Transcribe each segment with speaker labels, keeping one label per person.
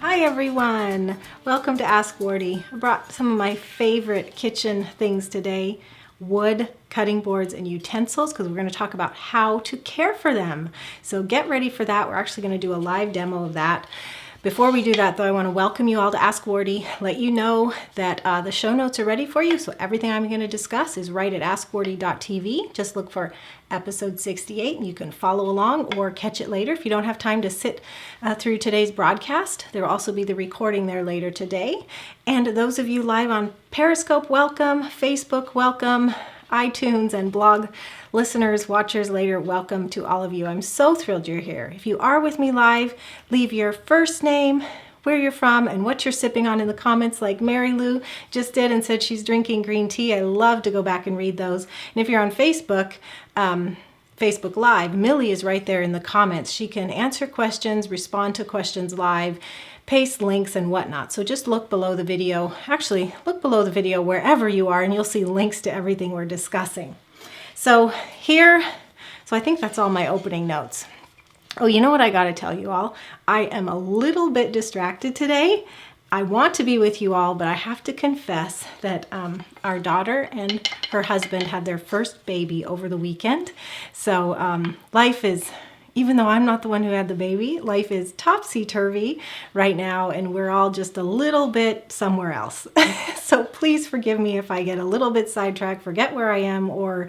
Speaker 1: Hi everyone! Welcome to Ask Wardee. I brought some of my favorite kitchen things today. Wood, cutting boards, and utensils, because we're going to talk about how to care for them. So get ready for that. We're actually going to do a live demo of that. Before we do that though, I want to welcome you all to Ask Wardee, let you know that the show notes are ready for you. So everything I'm going to discuss is right at askwardee.tv. Just look for episode 68 and you can follow along or catch it later if you don't have time to sit through today's broadcast. There will also be the recording there later today. And those of you live on Periscope, welcome. Facebook, welcome. iTunes and blog listeners, watchers later, welcome to all of you. I'm so thrilled you're here. If you are with me live, leave your first name, where you're from, and what you're sipping on in the comments, like Mary Lou just did and said she's drinking green tea. I love to go back and read those. And if you're on Facebook, Facebook Live, Millie is right there in the comments. She can answer questions, respond to questions live, paste links and whatnot. So just look below the video. Actually, look below the video wherever you are and you'll see links to everything we're discussing. So I think that's all my opening notes. Oh, you know what I got to tell you all? I am a little bit distracted today. I want to be with you all, but I have to confess that our daughter and her husband had their first baby over the weekend. So life is, even though I'm not the one who had the baby, life is topsy-turvy right now, and we're all just a little bit somewhere else. So please forgive me if I get a little bit sidetracked, forget where I am, or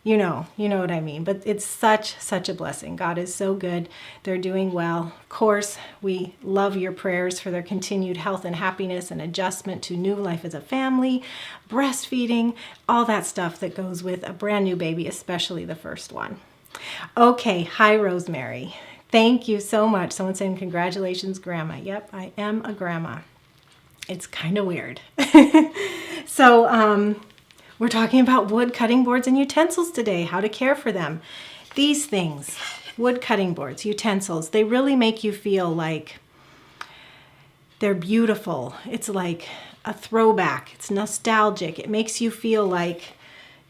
Speaker 1: you know what I mean. But it's such a blessing. God is so good. They're doing well. Of course, we love your prayers for their continued health and happiness and adjustment to new life as a family, breastfeeding, all that stuff that goes with a brand new baby, especially the first one. Okay, hi Rosemary. Thank you so much. Someone saying congratulations, Grandma. Yep, I am a grandma. It's kind of weird. So we're talking about wood cutting boards and utensils today, how to care for them. These things, wood cutting boards, utensils, they really make you feel like they're beautiful. It's like a throwback. It's nostalgic. It makes you feel like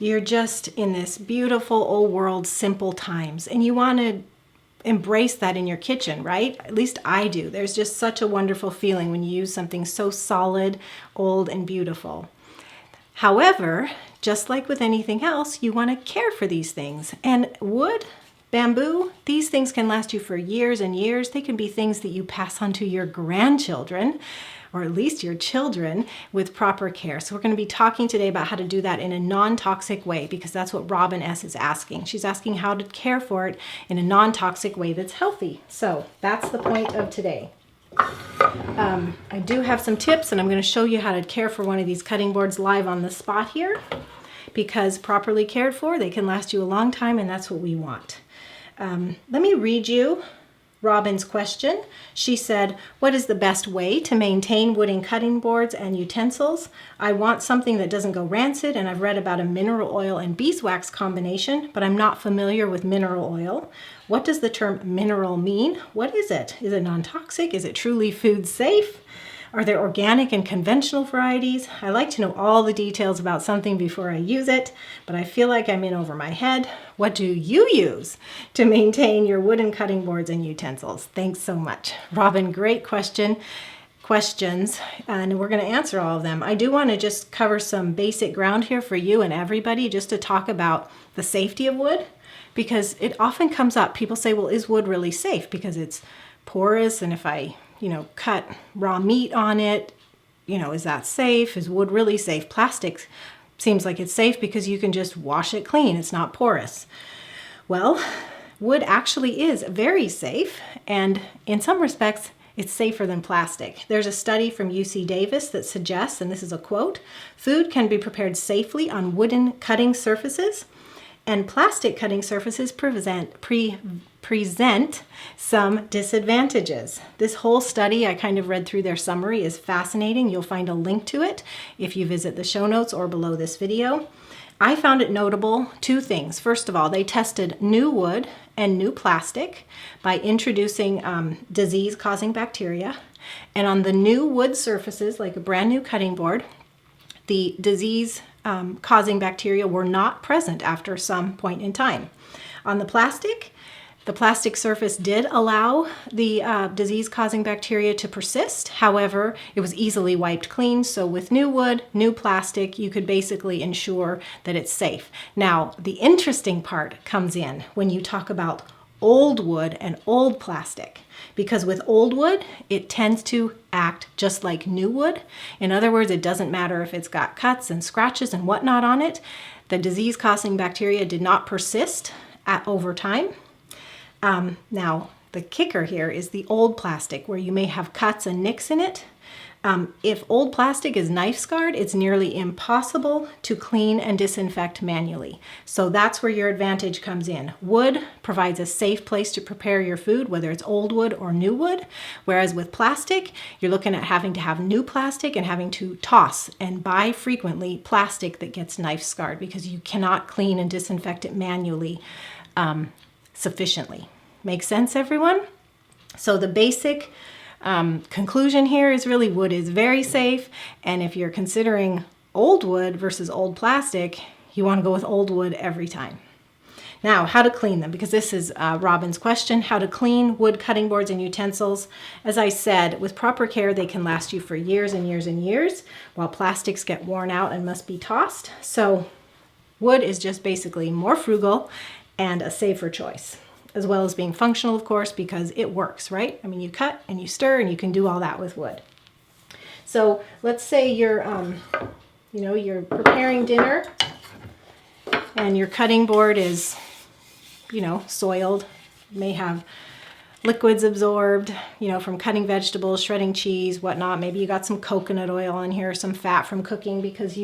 Speaker 1: you're just in this beautiful old world, simple times, and you want to embrace that in your kitchen, right? At least I do. There's just such a wonderful feeling when you use something so solid, old, and beautiful. However, just like with anything else, you want to care for these things. And wood, bamboo, these things can last you for years and years. They can be things that you pass on to your grandchildren, or at least your children, with proper care. So we're going to be talking today about how to do that in a non-toxic way, because that's what Robin S. is asking. She's asking how to care for it in a non-toxic way that's healthy. So that's the point of today. I do have some tips, and I'm going to show you how to care for one of these cutting boards live on the spot here, because properly cared for, they can last you a long time, and that's what we want. Let me read you Robin's question. She said, what is the best way to maintain wooden cutting boards and utensils? I want something that doesn't go rancid, and I've read about a mineral oil and beeswax combination, but I'm not familiar with mineral oil. What does the term mineral mean? What is it? Is it non-toxic? Is it truly food safe? Are there organic and conventional varieties? I like to know all the details about something before I use it, but I feel like I'm in over my head. What do you use to maintain your wooden cutting boards and utensils? Thanks so much. Robin, great questions, and we're going to answer all of them. I do want to just cover some basic ground here for you and everybody, just to talk about the safety of wood, because it often comes up. People say, well, is wood really safe? Because it's porous, and if I cut raw meat on it, is that safe? Is wood really safe? Plastic seems like it's safe because you can just wash it clean. It's not porous. Well, wood actually is very safe, and in some respects, it's safer than plastic. There's a study from UC Davis that suggests, and this is a quote, food can be prepared safely on wooden cutting surfaces, and plastic cutting surfaces present some disadvantages. This whole study, I kind of read through their summary, is fascinating. You'll find a link to it if you visit the show notes or below this video. I found it notable two things. First of all, they tested new wood and new plastic by introducing disease-causing bacteria. And on the new wood surfaces, like a brand new cutting board, the disease-causing bacteria were not present after some point in time. On the plastic, The plastic surface did allow the disease-causing bacteria to persist. However, it was easily wiped clean. So with new wood, new plastic, you could basically ensure that it's safe. Now, the interesting part comes in when you talk about old wood and old plastic. Because with old wood, it tends to act just like new wood. In other words, it doesn't matter if it's got cuts and scratches and whatnot on it. The disease-causing bacteria did not persist over time. Now, the kicker here is the old plastic, where you may have cuts and nicks in it. If old plastic is knife scarred, it's nearly impossible to clean and disinfect manually. So that's where your advantage comes in. Wood provides a safe place to prepare your food, whether it's old wood or new wood. Whereas with plastic, you're looking at having to have new plastic and having to toss and buy frequently plastic that gets knife scarred because you cannot clean and disinfect it manually sufficiently. Make sense, everyone? So the basic conclusion here is really wood is very safe, and if you're considering old wood versus old plastic, you want to go with old wood every time. Now, how to clean them, because this is Robin's question, how to clean wood cutting boards and utensils. As I said, with proper care, they can last you for years and years and years, while plastics get worn out and must be tossed. So wood is just basically more frugal and a safer choice, as well as being functional, of course, because it works, right? I mean, you cut and you stir and you can do all that with wood. So let's say you're, you're preparing dinner and your cutting board is, soiled. You may have liquids absorbed, from cutting vegetables, shredding cheese, whatnot. Maybe you got some coconut oil in here, some fat from cooking because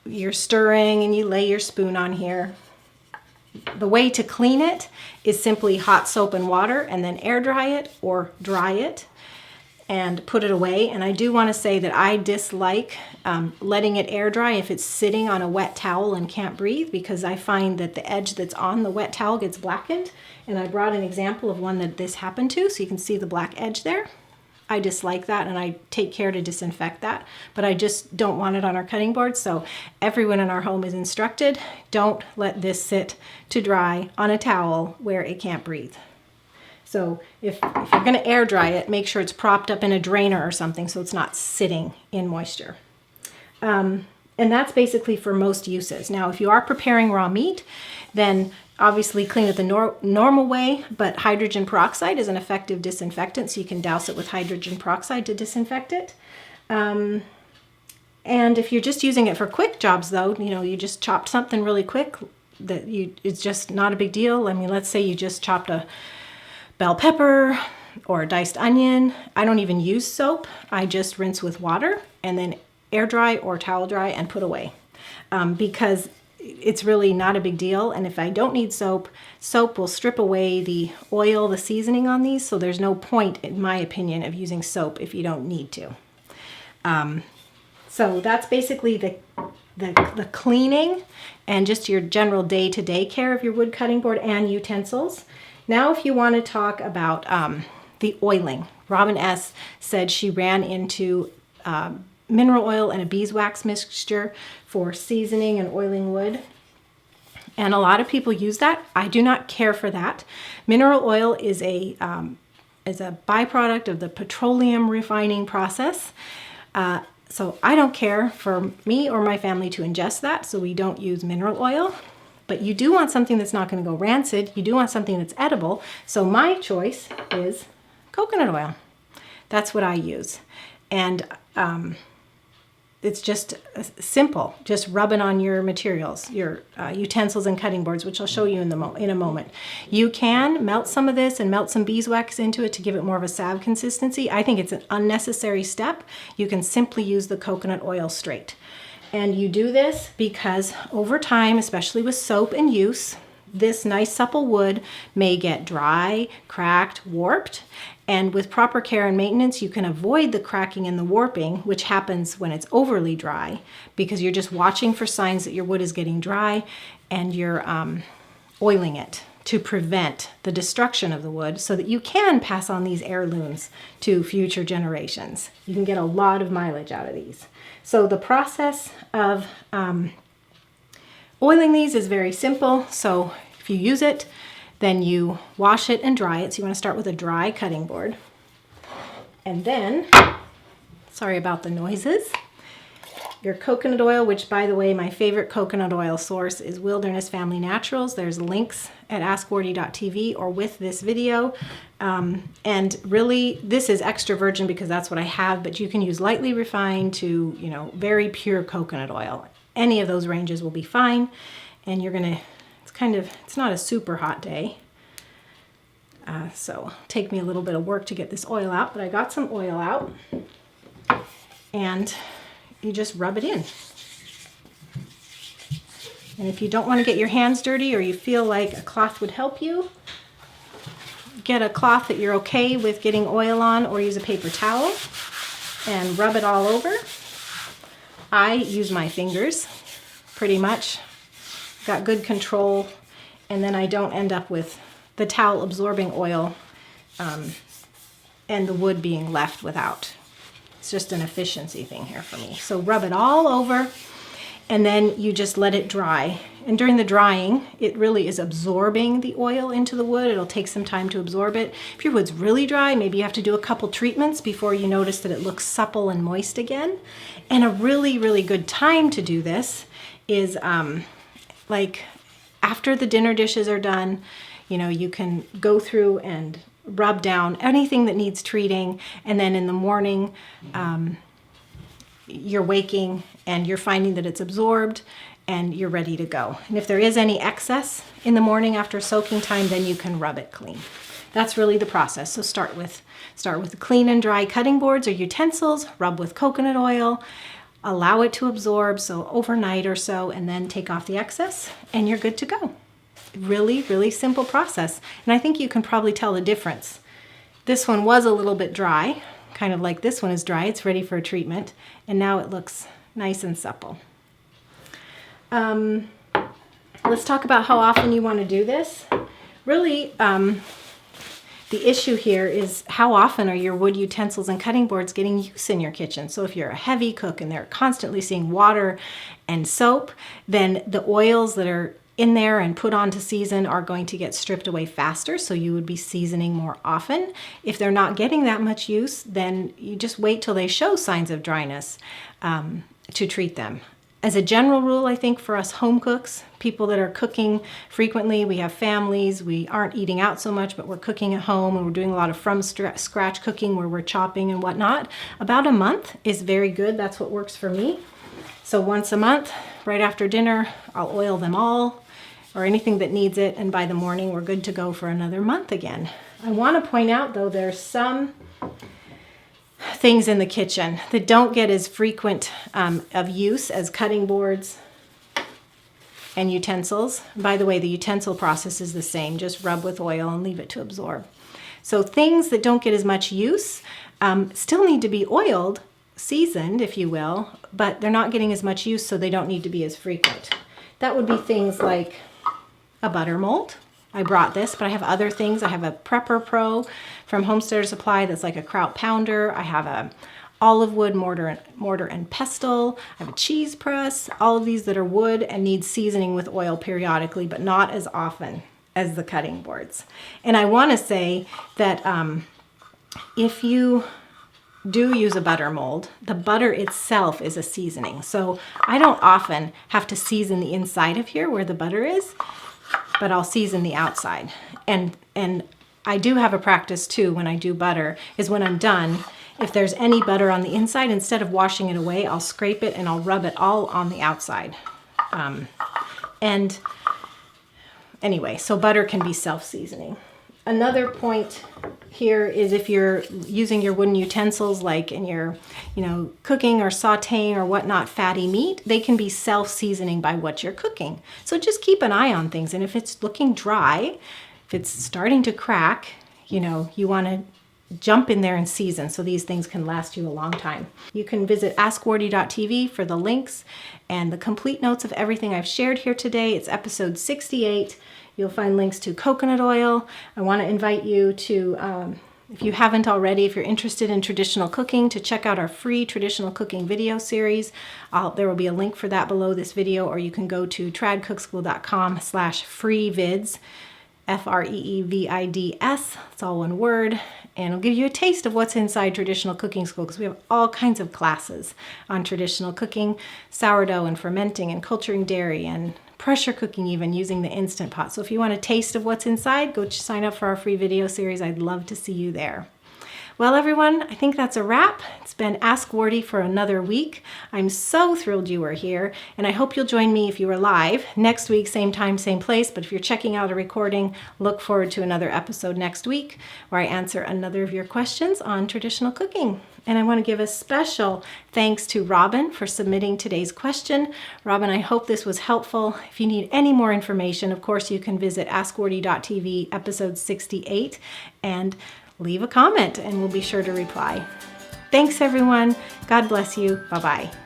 Speaker 1: you're stirring and you lay your spoon on here. The way to clean it is simply hot soap and water and then air dry it or dry it and put it away. And I do want to say that I dislike letting it air dry if it's sitting on a wet towel and can't breathe, because I find that the edge that's on the wet towel gets blackened. And I brought an example of one that this happened to, so you can see the black edge there. I dislike that, and I take care to disinfect that, but I just don't want it on our cutting board. So everyone in our home is instructed, don't let this sit to dry on a towel where it can't breathe. So if you're going to air dry it, make sure it's propped up in a drainer or something so it's not sitting in moisture. And that's basically for most uses. Now, if you are preparing raw meat, then obviously clean it the normal way, but hydrogen peroxide is an effective disinfectant, so you can douse it with hydrogen peroxide to disinfect it. And if you're just using it for quick jobs, though, you just chopped something really quick, it's just not a big deal. I mean, let's say you just chopped a bell pepper or a diced onion. I don't even use soap. I just rinse with water and then air dry or towel dry and put away, because it's really not a big deal. And if I don't need soap, soap will strip away the oil, the seasoning on these. So there's no point, in my opinion, of using soap if you don't need to. So that's basically the cleaning and just your general day-to-day care of your wood cutting board and utensils. Now, if you want to talk about the oiling, Robin S. said she ran into mineral oil and a beeswax mixture for seasoning and oiling wood. And a lot of people use that. I do not care for that. Mineral oil is a byproduct of the petroleum refining process. So I don't care for me or my family to ingest that, so we don't use mineral oil. But you do want something that's not going to go rancid. You do want something that's edible. So my choice is coconut oil. That's what I use. And it's just simple. Just rub it on your materials, your utensils and cutting boards, which I'll show you in a moment. You can melt some of this and melt some beeswax into it to give it more of a salve consistency. I think it's an unnecessary step. You can simply use the coconut oil straight. And you do this because over time, especially with soap and use, this nice supple wood may get dry, cracked, warped. And with proper care and maintenance, you can avoid the cracking and the warping, which happens when it's overly dry, because you're just watching for signs that your wood is getting dry and you're oiling it to prevent the destruction of the wood so that you can pass on these heirlooms to future generations. You can get a lot of mileage out of these. So the process of oiling these is very simple. So if you use it, Then you wash it and dry it. So you want to start with a dry cutting board. And then, sorry about the noises, your coconut oil, which by the way, my favorite coconut oil source is Wilderness Family Naturals. There's links at askwardee.tv or with this video. And really, this is extra virgin because that's what I have, but you can use lightly refined to, you know, very pure coconut oil. Any of those ranges will be fine. And you're gonna, it's not a super hot day. So take me a little bit of work to get this oil out, but I got some oil out. And you just rub it in. And if you don't want to get your hands dirty or you feel like a cloth would help you, get a cloth that you're okay with getting oil on, or use a paper towel and rub it all over. I use my fingers pretty much. Got good control, and then I don't end up with the towel absorbing oil and the wood being left without. It's just an efficiency thing here for me. So rub it all over, and then you just let it dry. And during the drying, it really is absorbing the oil into the wood. It'll take some time to absorb it. If your wood's really dry, maybe you have to do a couple treatments before you notice that it looks supple and moist again. And a really, really good time to do this is like after the dinner dishes are done. You know, you can go through and rub down anything that needs treating, and then in the morning you're waking and you're finding that it's absorbed and you're ready to go. And if there is any excess in the morning after soaking time, then you can rub it clean. That's really the process. So start with clean and dry cutting boards or utensils, rub with coconut oil, allow it to absorb, so overnight or so, and then take off the excess and you're good to go. Really, really simple process. And I think you can probably tell the difference. This one was a little bit dry, kind of like this one is dry. It's ready for a treatment. And now it looks nice and supple. Let's talk about how often you want to do this. Really, the issue here is how often are your wood utensils and cutting boards getting use in your kitchen. So if you're a heavy cook and they're constantly seeing water and soap, then the oils that are in there and put on to season are going to get stripped away faster, so you would be seasoning more often. If they're not getting that much use, then you just wait till they show signs of dryness to treat them. As a general rule, I think for us home cooks, people that are cooking frequently, we have families, we aren't eating out so much, but we're cooking at home and we're doing a lot of from scratch cooking where we're chopping and whatnot. About a month is very good. That's what works for me. So once a month, right after dinner, I'll oil them all, or anything that needs it, and by the morning we're good to go for another month again. I want to point out though, there's some things in the kitchen that don't get as frequent of use as cutting boards and utensils. By the way, the utensil process is the same, just rub with oil and leave it to absorb. So things that don't get as much use still need to be oiled, seasoned if you will, but they're not getting as much use, so they don't need to be as frequent. That would be things like a butter mold. I brought this, but I have other things. I have a Prepper Pro from Homesteader Supply that's like a kraut pounder. I have a olive wood mortar and pestle. I have a cheese press. All of these that are wood and need seasoning with oil periodically, but not as often as the cutting boards. And I want to say that if you do use a butter mold, the butter itself is a seasoning. So I don't often have to season the inside of here where the butter is, but I'll season the outside. And I do have a practice too when I do butter, is when I'm done, if there's any butter on the inside, instead of washing it away, I'll scrape it and I'll rub it all on the outside. And anyway, so butter can be self-seasoning. Another point here is if you're using your wooden utensils, like in your, cooking or sauteing or whatnot, fatty meat, they can be self-seasoning by what you're cooking. So just keep an eye on things. And if it's looking dry, if it's starting to crack, you want to jump in there and season so these things can last you a long time. You can visit askwardee.tv for the links and the complete notes of everything I've shared here today. It's episode 68. You'll find links to coconut oil. I want to invite you to, if you haven't already, if you're interested in traditional cooking, to check out our free traditional cooking video series. There will be a link for that below this video, or you can go to tradcookschool.com/freevids. Freevids. It's all one word. And it'll give you a taste of what's inside traditional cooking school, because we have all kinds of classes on traditional cooking, sourdough and fermenting and culturing dairy and pressure cooking, even using the Instant Pot. So if you want a taste of what's inside, go sign up for our free video series. I'd love to see you there. Well, everyone, I think that's a wrap. It's been Ask Wardee for another week. I'm so thrilled you were here, and I hope you'll join me if you are live next week, same time, same place. But if you're checking out a recording, look forward to another episode next week where I answer another of your questions on traditional cooking. And I want to give a special thanks to Robin for submitting today's question. Robin, I hope this was helpful. If you need any more information, of course, you can visit askwardee.tv episode 68 and leave a comment, and we'll be sure to reply. Thanks, everyone. God bless you. Bye-bye.